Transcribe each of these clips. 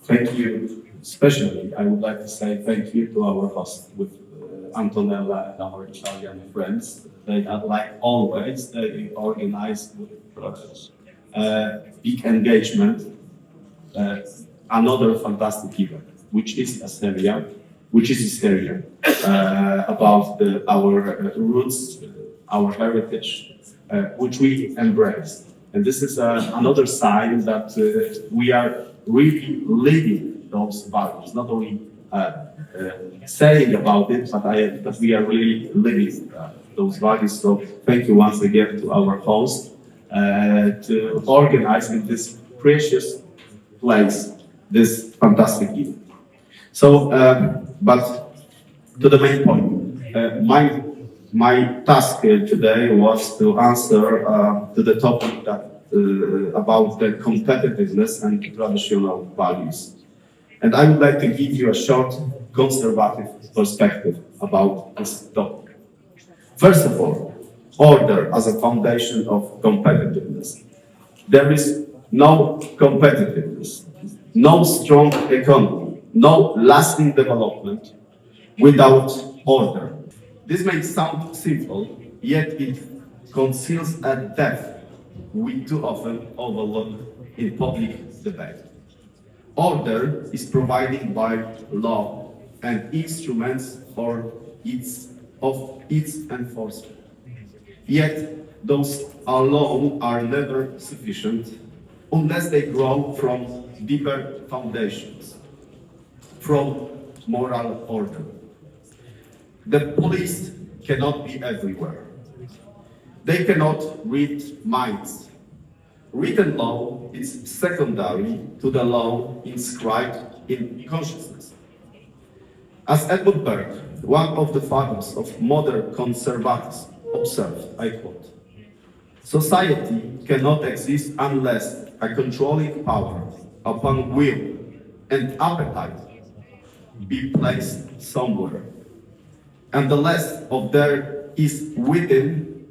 Thank you. Especially, I would like to say thank you to our host with Antonella and our Italian friends. They are like always, they organize big engagement, another fantastic event, which is hysteria, about our roots, our heritage, which we embrace. And this is another sign that we are really living those values, not only saying about it, but we are really living those values. So thank you once again to our host to organize in this precious place this fantastic event. So, but to the main point, my task today was to answer to the topic that about the competitiveness and traditional values. And I would like to give you a short conservative perspective about this topic. First of all, order as a foundation of competitiveness. There is no competitiveness, no strong economy, no lasting development without order. This may sound simple, yet it conceals a depth we too often overlook in public debate. Order is provided by law and instruments for its enforcement. Yet those alone are never sufficient unless they grow from deeper foundations, from moral order. The police cannot be everywhere. They cannot read minds. Written law is secondary to the law inscribed in consciousness. As Edmund Burke, one of the fathers of modern conservatism, observed, I quote, "Society cannot exist unless a controlling power upon will and appetite be placed somewhere. And the less of there is within,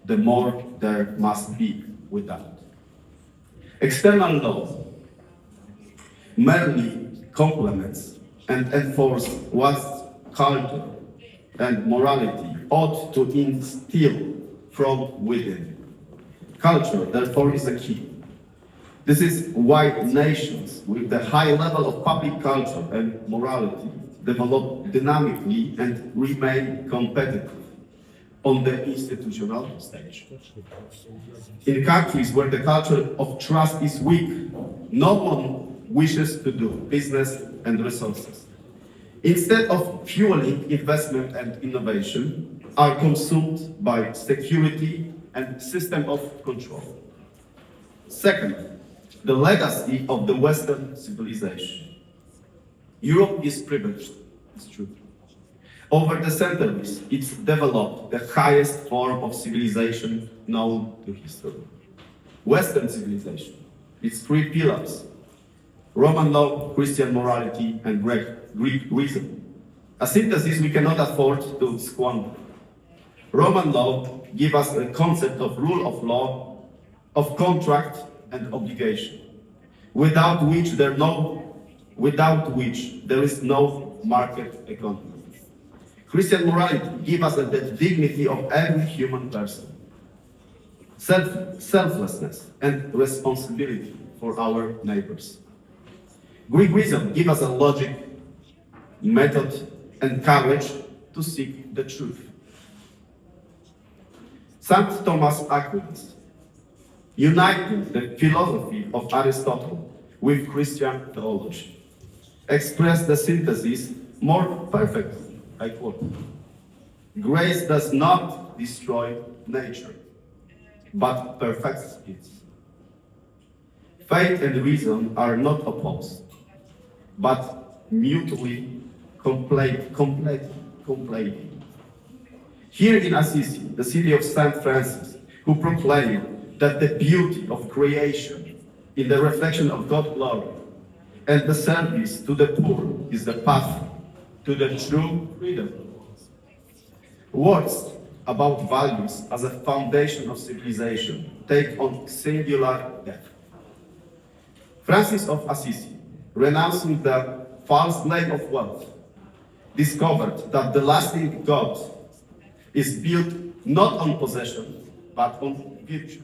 the more there must be without." External law merely complements and enforces what culture and morality ought to instill from within. Culture, therefore, is a key. This is why nations with the high level of public culture and morality develop dynamically and remain competitive on the institutional stage. In countries where the culture of trust is weak, no one wishes to do business and resources. Instead of fueling investment and innovation, are consumed by security and system of control. Second, the legacy of the Western civilization. Europe is privileged, it's true. Over the centuries, it's developed the highest form of civilization known to history. Western civilization, its three pillars: Roman law, Christian morality, and Greek reason. A synthesis we cannot afford to squander. Roman law gives us a concept of rule of law, of contract and obligation, without which there is no market economy. Christian morality gives us the dignity of every human person, selflessness and responsibility for our neighbors. Greek reason gives us a logic, method, and courage to seek the truth. St. Thomas Aquinas, uniting the philosophy of Aristotle with Christian theology, expressed the synthesis more perfectly. I quote, "Grace does not destroy nature, but perfects it. Faith and reason are not opposed, but mutually completing." Here in Assisi, the city of St. Francis, who proclaimed that the beauty of creation in the reflection of God's glory and the service to the poor is the path to the true freedom. Words about values as a foundation of civilization take on singular depth. Francis of Assisi renouncing the false claim of wealth, discovered that the lasting God is built not on possession, but on virtue.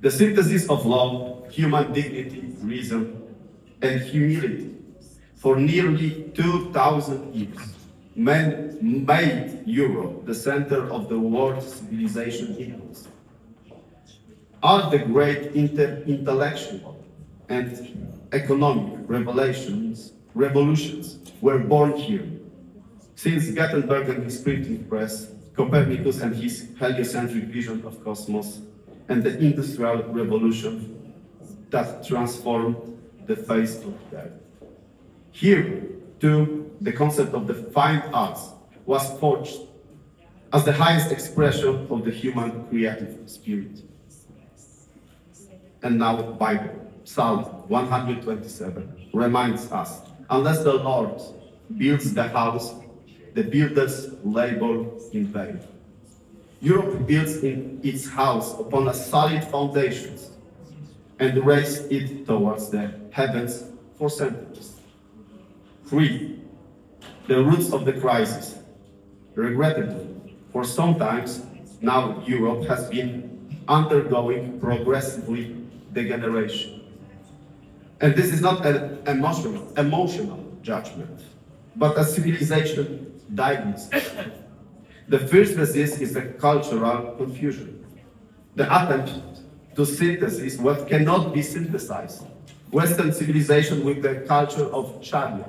The synthesis of love, human dignity, reason, and humility for nearly 2,000 years made Europe the center of the world's civilization impulse. All the great intellectual and economic revolutions were born here. Since Gutenberg and his printing press, Copernicus and his heliocentric vision of cosmos, and the Industrial Revolution that transformed the face of the earth. Here, too, the concept of the fine arts was forged as the highest expression of the human creative spirit. And now, Bible, Psalm 127, reminds us, unless the Lord builds the house, the builders labor in vain. Europe builds its house upon a solid foundations and raised it towards the heavens for centuries. 3. The roots of the crisis. Regrettably, for some times now Europe has been undergoing progressively degeneration. And this is not an emotional judgment, but a civilization diagnosis. The first disease is the cultural confusion, the attempt to synthesize what cannot be synthesized. Western civilization with the culture of Sharia.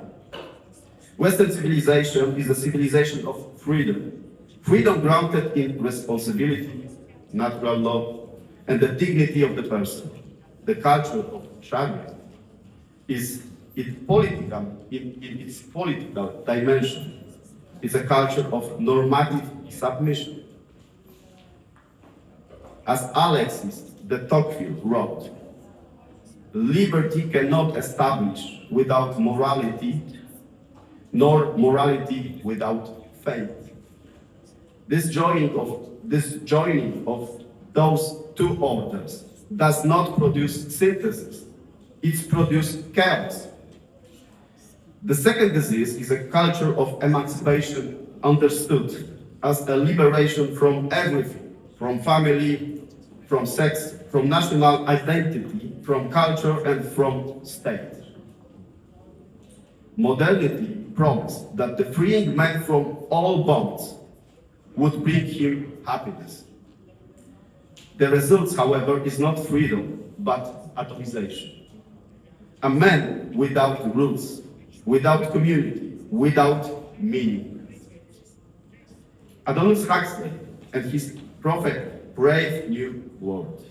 Western civilization is a civilization of freedom. Freedom grounded in responsibility, natural law, and the dignity of the person. The culture of Sharia is in its political dimension. It's a culture of normative submission. As Alexis de Tocqueville wrote, liberty cannot establish without morality, nor morality without faith. This joining of those two orders does not produce synthesis, it produces chaos. The second disease is a culture of emancipation understood as a liberation from everything, from family, from sex, from national identity, from culture, and from state. Modernity promised that the freeing man from all bonds would bring him happiness. The result, however, is not freedom, but atomization. A man without roots, without community, without meaning. Aldous Huxley and his prophet Brave New World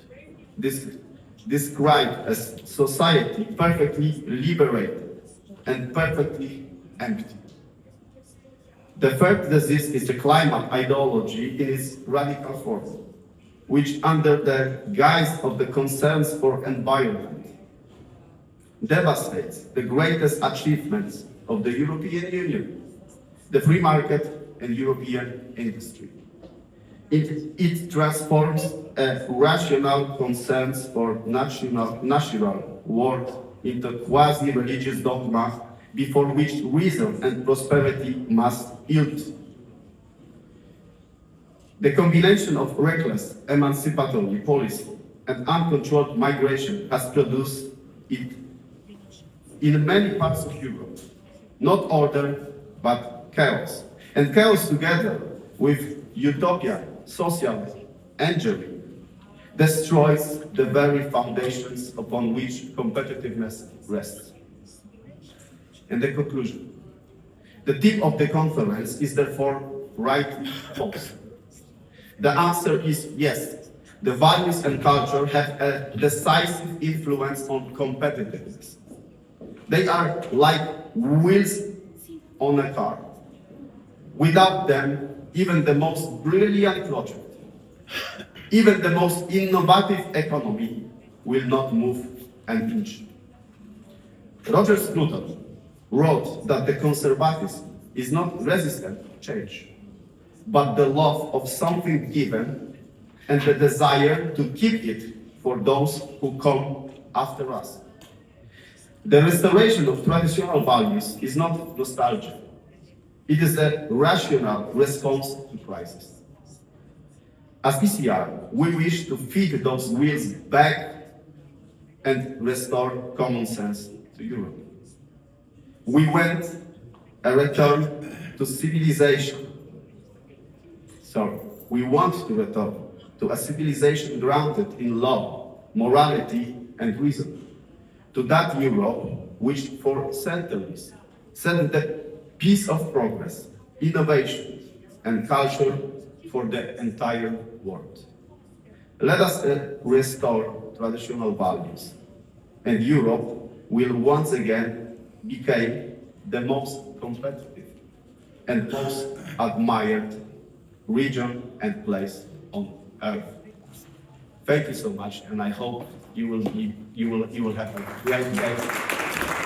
described a society perfectly liberated and perfectly empty. The third disease is the climate ideology in its radical form, which under the guise of the concerns for environment devastates the greatest achievements of the European Union, the free market and European industry. It transforms rational concerns for natural world into quasi-religious dogma before which reason and prosperity must yield. The combination of reckless emancipatory policy and uncontrolled migration has produced it in many parts of Europe, not order, but chaos. And chaos together with utopia, socialism, engineering, destroys the very foundations upon which competitiveness rests. And the conclusion. The theme of the conference is therefore rightly false. The answer is yes. The values and culture have a decisive influence on competitiveness. They are like wheels on a car. Without them, even the most brilliant project, even the most innovative economy will not move an inch. Roger Scruton wrote that the conservatism is not resistant to change, but the love of something given and the desire to keep it for those who come after us. The restoration of traditional values is not nostalgia. It is a rational response to crisis. As ECR, we wish to feed those wheels back and restore common sense to Europe. We want a return to civilization. We want to return to a civilization grounded in law, morality, and reason. To that Europe which for centuries set the piece of progress, innovation, and culture for the entire world. Let us restore traditional values, and Europe will once again become the most competitive and most admired region and place on earth. Thank you so much, and I hope you will have a great day.